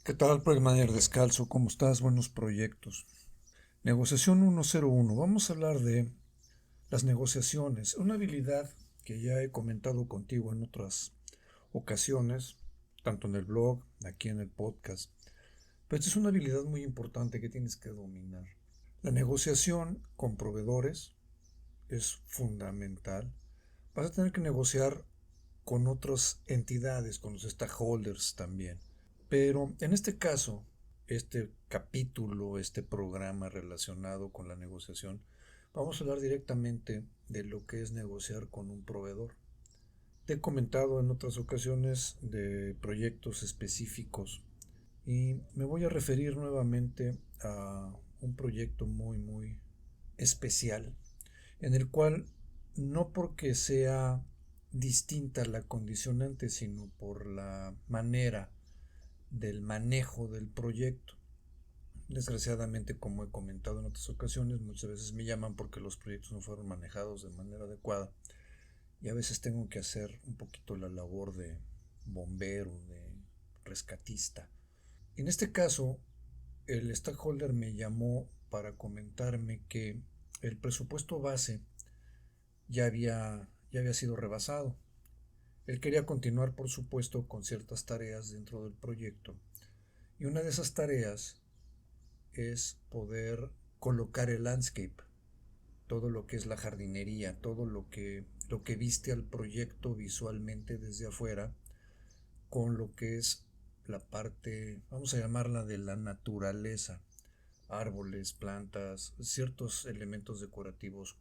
¿Qué tal, Manager Descalzo? ¿Cómo estás? Buenos proyectos. Negociación 101. Vamos a hablar de las negociaciones. Una habilidad que ya he comentado contigo en otras ocasiones, tanto en el blog, aquí en el podcast. Pero esta es una habilidad muy importante que tienes que dominar. La negociación con proveedores es fundamental. Vas a tener que negociar con otras entidades, con los stakeholders también. Pero en este caso, este capítulo, este programa relacionado con la negociación, vamos a hablar directamente de lo que es negociar con un proveedor. Te he comentado en otras ocasiones de proyectos específicos y me voy a referir nuevamente a un proyecto muy especial en el cual no porque sea distinta la condicionante, sino por la manera del manejo del proyecto. Desgraciadamente, como he comentado en otras ocasiones, muchas veces me llaman porque los proyectos no fueron manejados de manera adecuada y a veces tengo que hacer un poquito la labor de bombero, de rescatista. En este caso, el stakeholder me llamó para comentarme que el presupuesto base ya había sido rebasado. Él quería continuar, por supuesto, con ciertas tareas dentro del proyecto y una de esas tareas es poder colocar el landscape, todo lo que es la jardinería, todo lo que viste al proyecto visualmente desde afuera, con lo que es la parte, vamos a llamarla de la naturaleza, árboles, plantas, ciertos elementos decorativos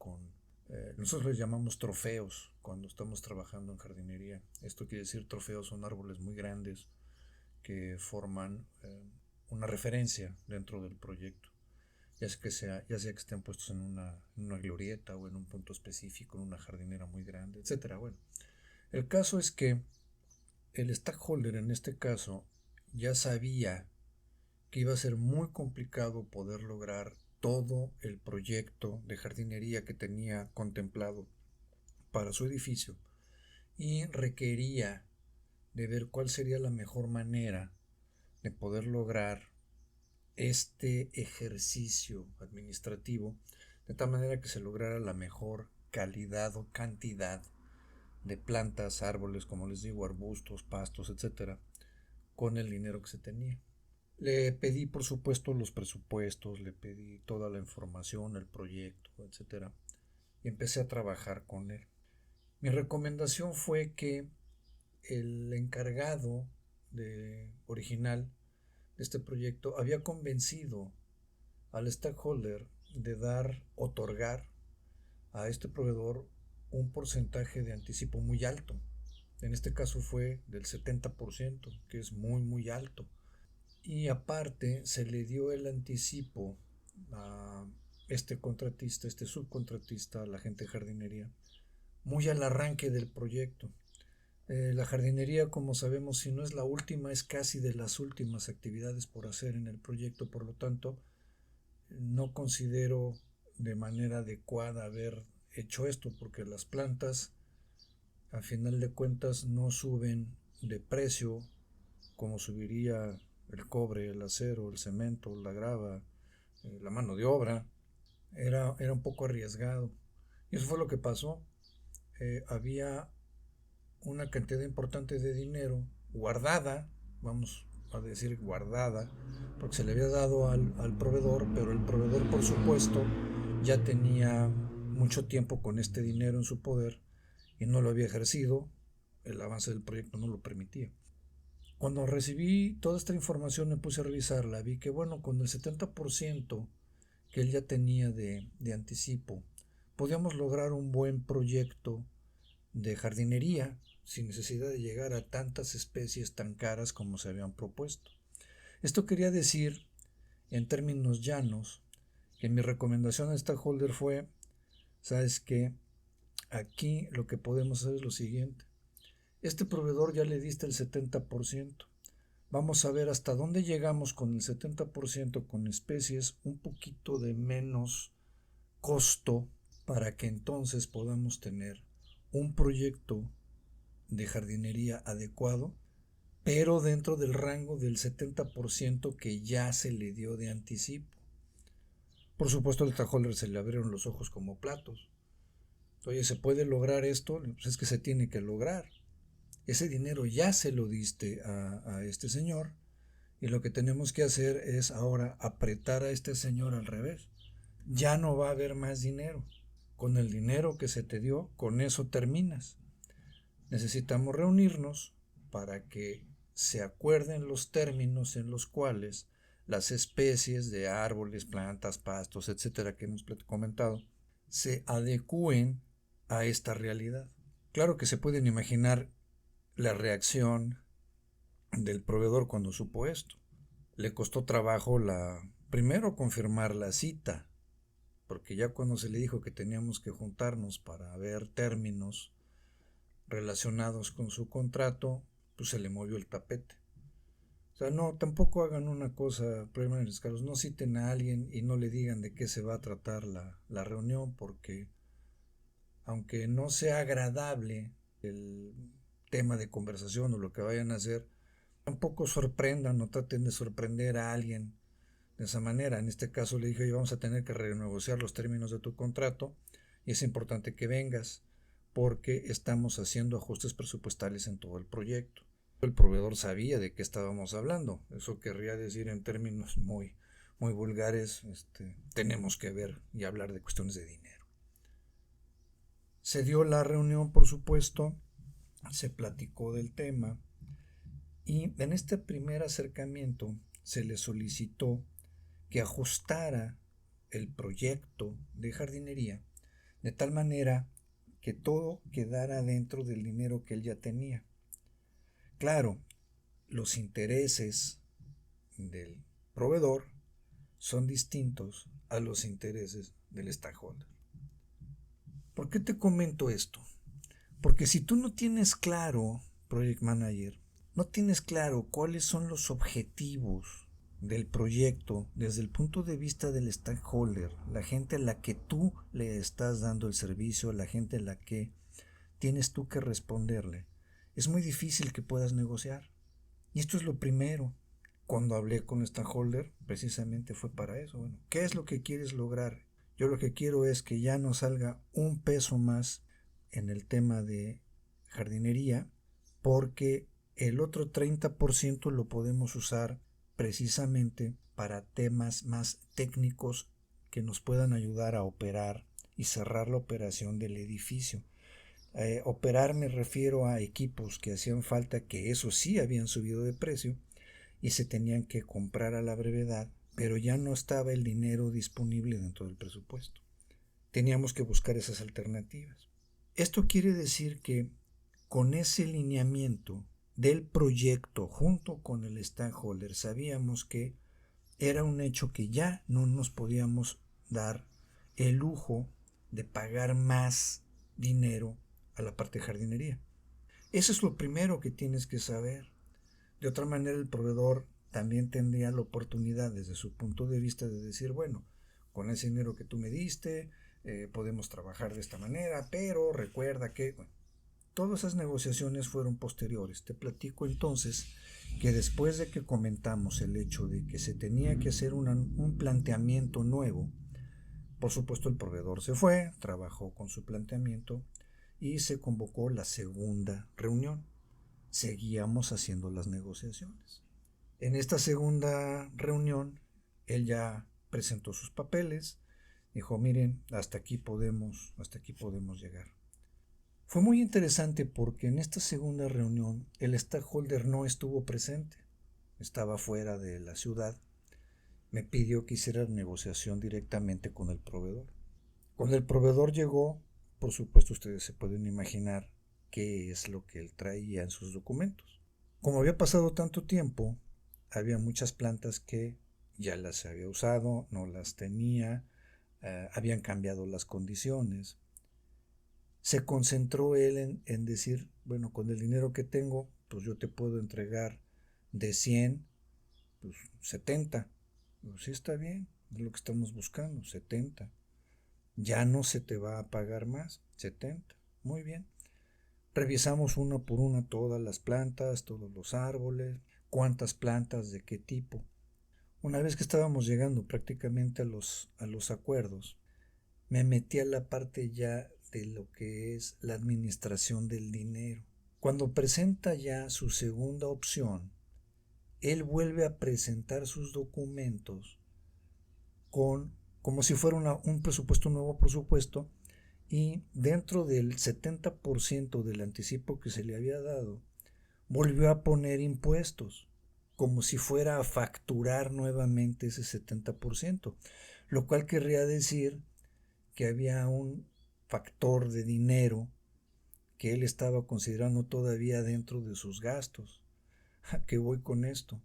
nosotros les llamamos trofeos cuando estamos trabajando en jardinería. Esto quiere decir trofeos son árboles muy grandes que forman una referencia dentro del proyecto, ya sea que estén puestos en una glorieta o en un punto específico, en una jardinera muy grande, etcétera. Bueno, el caso es que el stakeholder en este caso ya sabía que iba a ser muy complicado poder lograr todo el proyecto de jardinería que tenía contemplado para su edificio y requería de ver cuál sería la mejor manera de poder lograr este ejercicio administrativo de tal manera que se lograra la mejor calidad o cantidad de plantas, árboles, como les digo, arbustos, pastos, etcétera, con el dinero que se tenía. Le pedí, por supuesto, los presupuestos, le pedí toda la información, el proyecto, etcétera, y empecé a trabajar con él. Mi recomendación fue que el encargado original de este proyecto había convencido al stakeholder de otorgar a este proveedor un porcentaje de anticipo muy alto. En este caso fue del 70%, que es muy alto. Y aparte se le dio el anticipo a este contratista, este subcontratista, a la gente de jardinería, muy al arranque del proyecto. La jardinería, como sabemos, si no es la última, es casi de las últimas actividades por hacer en el proyecto, por lo tanto, no considero de manera adecuada haber hecho esto, porque las plantas, a final de cuentas, no suben de precio como subiría el cobre, el acero, el cemento, la grava, la mano de obra. Era un poco arriesgado. Y eso fue lo que pasó. Había una cantidad importante de dinero guardada, vamos a decir guardada, porque se le había dado al proveedor, pero el proveedor, por supuesto, ya tenía mucho tiempo con este dinero en su poder y no lo había ejercido, el avance del proyecto no lo permitía. Cuando recibí toda esta información me puse a revisarla, vi que bueno, con el 70% que él ya tenía de anticipo, podíamos lograr un buen proyecto de jardinería sin necesidad de llegar a tantas especies tan caras como se habían propuesto. Esto quería decir, en términos llanos, que mi recomendación a stakeholder fue, ¿sabes qué? Aquí lo que podemos hacer es lo siguiente. Este proveedor ya le diste el 70%. Vamos a ver hasta dónde llegamos con el 70% con especies un poquito de menos costo para que entonces podamos tener un proyecto de jardinería adecuado pero dentro del rango del 70% que ya se le dio de anticipo. Por supuesto, al stakeholder se le abrieron los ojos como platos. Oye, ¿se puede lograr esto? Pues es que se tiene que lograr. Ese dinero ya se lo diste a este señor y lo que tenemos que hacer es ahora apretar a este señor al revés. Ya no va a haber más dinero. Con el dinero que se te dio, con eso terminas. Necesitamos reunirnos para que se acuerden los términos en los cuales las especies de árboles, plantas, pastos, etcétera, que hemos comentado, se adecúen a esta realidad. Claro que se pueden imaginar la reacción del proveedor cuando supo esto. Le costó trabajo primero confirmar la cita, porque ya cuando se le dijo que teníamos que juntarnos para ver términos relacionados con su contrato, pues se le movió el tapete. O sea, no, tampoco hagan una cosa, primeros casos, no citen a alguien y no le digan de qué se va a tratar la reunión, porque aunque no sea agradable el tema de conversación o lo que vayan a hacer, tampoco sorprendan o traten de sorprender a alguien de esa manera. En este caso le dije, vamos a tener que renegociar los términos de tu contrato y es importante que vengas porque estamos haciendo ajustes presupuestales en todo el proyecto. El proveedor sabía de qué estábamos hablando. Eso querría decir en términos muy vulgares, tenemos que ver y hablar de cuestiones de dinero. Se dio la reunión, por supuesto, se platicó del tema y en este primer acercamiento se le solicitó que ajustara el proyecto de jardinería de tal manera que todo quedara dentro del dinero que él ya tenía. Claro, los intereses del proveedor son distintos a los intereses del stakeholder. ¿Por qué te comento esto? Porque si tú no tienes claro, Project Manager, no tienes claro cuáles son los objetivos del proyecto desde el punto de vista del stakeholder, la gente a la que tú le estás dando el servicio, la gente a la que tienes tú que responderle, es muy difícil que puedas negociar. Y esto es lo primero. Cuando hablé con el stakeholder, precisamente fue para eso. Bueno, ¿qué es lo que quieres lograr? Yo lo que quiero es que ya no salga un peso más en el tema de jardinería, porque el otro 30% lo podemos usar precisamente para temas más técnicos que nos puedan ayudar a operar y cerrar la operación del edificio. Operar me refiero a equipos que hacían falta, que eso sí habían subido de precio y se tenían que comprar a la brevedad, pero ya no estaba el dinero disponible dentro del presupuesto. Teníamos que buscar esas alternativas. Esto quiere decir que con ese lineamiento del proyecto junto con el stakeholder sabíamos que era un hecho que ya no nos podíamos dar el lujo de pagar más dinero a la parte de jardinería. Eso es lo primero que tienes que saber. De otra manera, el proveedor también tendría la oportunidad desde su punto de vista de decir, bueno, con ese dinero que tú me diste, podemos trabajar de esta manera, pero recuerda que, bueno, todas esas negociaciones fueron posteriores. Te platico entonces que después de que comentamos el hecho de que se tenía que hacer un planteamiento nuevo, por supuesto el proveedor se fue, trabajó con su planteamiento y se convocó la segunda reunión. Seguíamos haciendo las negociaciones. En esta segunda reunión, él ya presentó sus papeles, dijo, miren, hasta aquí podemos llegar. Fue muy interesante porque en esta segunda reunión el stakeholder no estuvo presente, estaba fuera de la ciudad. Me pidió que hiciera negociación directamente con el proveedor. Cuando el proveedor llegó, por supuesto ustedes se pueden imaginar qué es lo que él traía en sus documentos. Como había pasado tanto tiempo, había muchas plantas que ya las había usado, no las tenía, habían cambiado las condiciones. Se concentró él en decir, bueno, con el dinero que tengo, pues yo te puedo entregar de 100, pues 70. Pues sí está bien, es lo que estamos buscando, 70. Ya no se te va a pagar más, 70. Muy bien. Revisamos una por una todas las plantas, todos los árboles, cuántas plantas, de qué tipo. Una vez que estábamos llegando prácticamente a los acuerdos, me metí a la parte ya de lo que es la administración del dinero. Cuando presenta ya su segunda opción, él vuelve a presentar sus documentos como si fuera un presupuesto, un nuevo presupuesto, y dentro del 70% del anticipo que se le había dado, volvió a poner impuestos, como si fuera a facturar nuevamente ese 70%, lo cual querría decir que había un factor de dinero que él estaba considerando todavía dentro de sus gastos. ¿A qué voy con esto?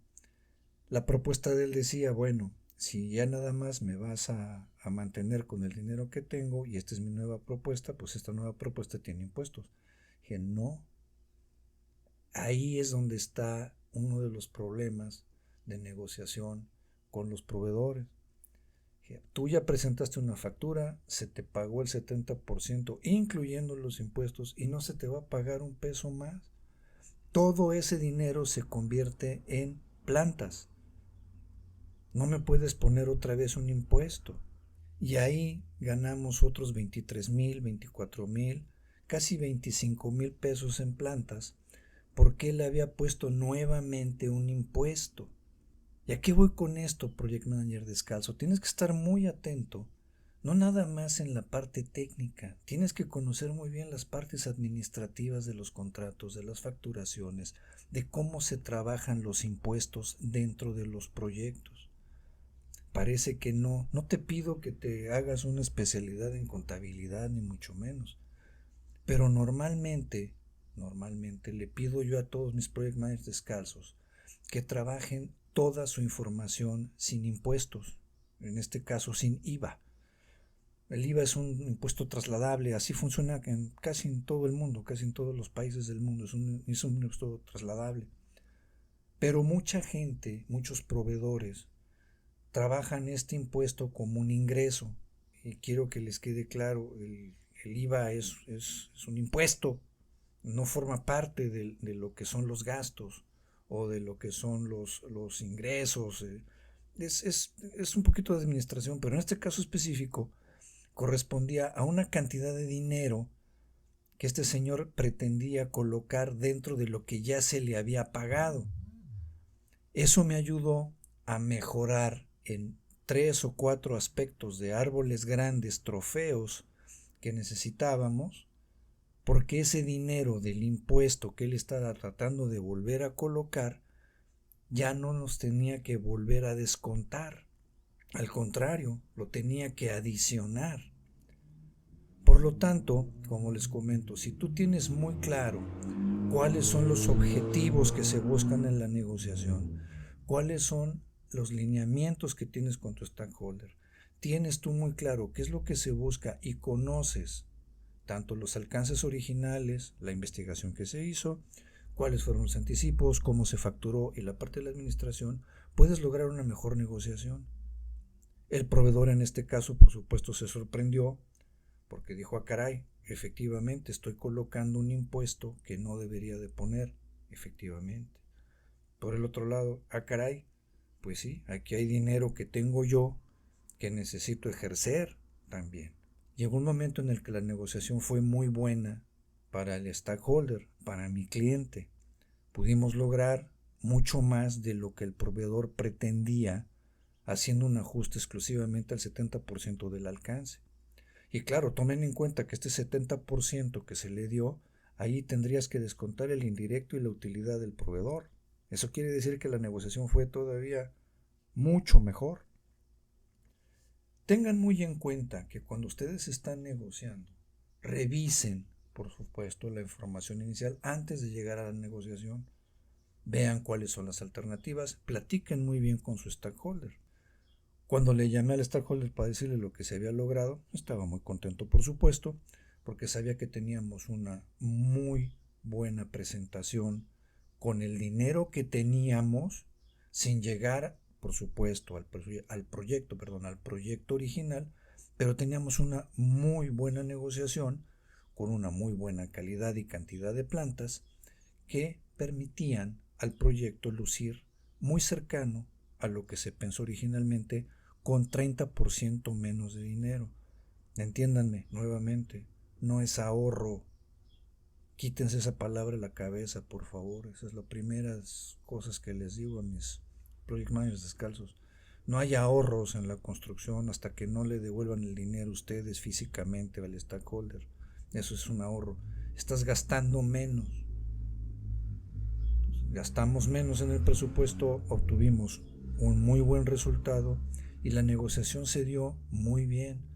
La propuesta de él decía, bueno, si ya nada más me vas a mantener con el dinero que tengo y esta es mi nueva propuesta, pues esta nueva propuesta tiene impuestos. Dije, no, ahí es donde está uno de los problemas de negociación con los proveedores. Tú ya presentaste una factura, se te pagó el 70%, incluyendo los impuestos, y no se te va a pagar un peso más. Todo ese dinero se convierte en plantas. No me puedes poner otra vez un impuesto. Y ahí ganamos otros 23,000, 24,000, casi 25,000 pesos en plantas, porque él había puesto nuevamente un impuesto. ¿Y a qué voy con esto, Project Manager Descalzo? Tienes que estar muy atento, no nada más en la parte técnica, tienes que conocer muy bien las partes administrativas de los contratos, de las facturaciones, de cómo se trabajan los impuestos dentro de los proyectos. Parece que no te pido que te hagas una especialidad en contabilidad, ni mucho menos, pero normalmente le pido yo a todos mis Project Managers Descalzos que trabajen toda su información sin impuestos, en este caso sin IVA. El IVA es un impuesto trasladable, así funciona casi en todo el mundo, casi en todos los países del mundo, es un impuesto trasladable. Pero mucha gente, muchos proveedores, trabajan este impuesto como un ingreso. Y quiero que les quede claro, el IVA es un impuesto, no forma parte de lo que son los gastos o de lo que son los ingresos. Es un poquito de administración, pero en este caso específico correspondía a una cantidad de dinero que este señor pretendía colocar dentro de lo que ya se le había pagado. Eso me ayudó a mejorar en 3 o 4 aspectos de árboles grandes, trofeos que necesitábamos, porque ese dinero del impuesto que él estaba tratando de volver a colocar ya no nos tenía que volver a descontar, al contrario, lo tenía que adicionar. Por lo tanto, como les comento, si tú tienes muy claro cuáles son los objetivos que se buscan en la negociación, cuáles son los lineamientos que tienes con tu stakeholder, tienes tú muy claro qué es lo que se busca y conoces tanto los alcances originales, la investigación que se hizo, cuáles fueron los anticipos, cómo se facturó y la parte de la administración, puedes lograr una mejor negociación. El proveedor en este caso, por supuesto, se sorprendió porque dijo, ah, caray, efectivamente estoy colocando un impuesto que no debería de poner, efectivamente. Por el otro lado, ah, caray, pues sí, aquí hay dinero que tengo yo que necesito ejercer también. Llegó un momento en el que la negociación fue muy buena para el stakeholder, para mi cliente. Pudimos lograr mucho más de lo que el proveedor pretendía, haciendo un ajuste exclusivamente al 70% del alcance. Y claro, tomen en cuenta que este 70% que se le dio, ahí tendrías que descontar el indirecto y la utilidad del proveedor. Eso quiere decir que la negociación fue todavía mucho mejor. Tengan muy en cuenta que cuando ustedes están negociando, revisen, por supuesto, la información inicial antes de llegar a la negociación. Vean cuáles son las alternativas, platiquen muy bien con su stakeholder. Cuando le llamé al stakeholder para decirle lo que se había logrado, estaba muy contento, por supuesto, porque sabía que teníamos una muy buena presentación con el dinero que teníamos, sin llegar, por supuesto, al proyecto original, pero teníamos una muy buena negociación con una muy buena calidad y cantidad de plantas que permitían al proyecto lucir muy cercano a lo que se pensó originalmente, con 30% menos de dinero. Entiéndanme nuevamente, no es ahorro. Quítense esa palabra de la cabeza, por favor. Esa es la primera cosas que les digo a mis project managers descalzos. No hay ahorros en la construcción hasta que no le devuelvan el dinero ustedes físicamente al stakeholder. Eso es un ahorro. Estás gastando menos. Gastamos menos en el presupuesto, obtuvimos un muy buen resultado y la negociación se dio muy bien,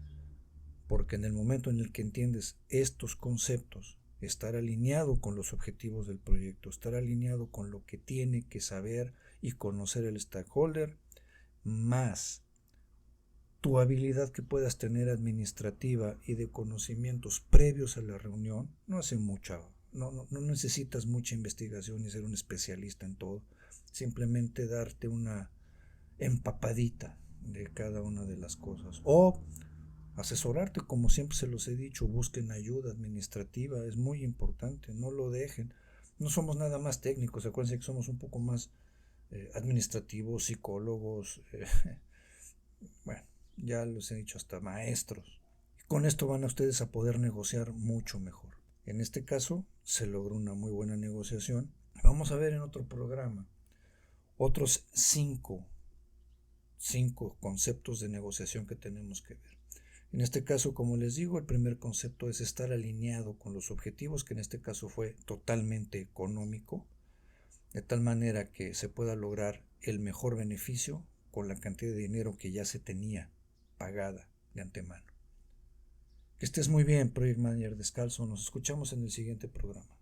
porque en el momento en el que entiendes estos conceptos, estar alineado con los objetivos del proyecto, estar alineado con lo que tiene que saber y conocer el stakeholder, más tu habilidad que puedas tener administrativa y de conocimientos previos a la reunión, no hace mucha, no necesitas mucha investigación y ser un especialista en todo, simplemente darte una empapadita de cada una de las cosas, o asesorarte, como siempre se los he dicho, busquen ayuda administrativa, es muy importante, no lo dejen. No somos nada más técnicos, acuérdense que somos un poco más administrativos, psicólogos, bueno, ya les he dicho, hasta maestros. Con esto van a ustedes a poder negociar mucho mejor. En este caso se logró una muy buena negociación. Vamos a ver en otro programa otros cinco conceptos de negociación que tenemos que ver. En este caso, como les digo, el primer concepto es estar alineado con los objetivos, que en este caso fue totalmente económico, de tal manera que se pueda lograr el mejor beneficio con la cantidad de dinero que ya se tenía pagada de antemano. Que estés muy bien, Project Manager Descalzo. Nos escuchamos en el siguiente programa.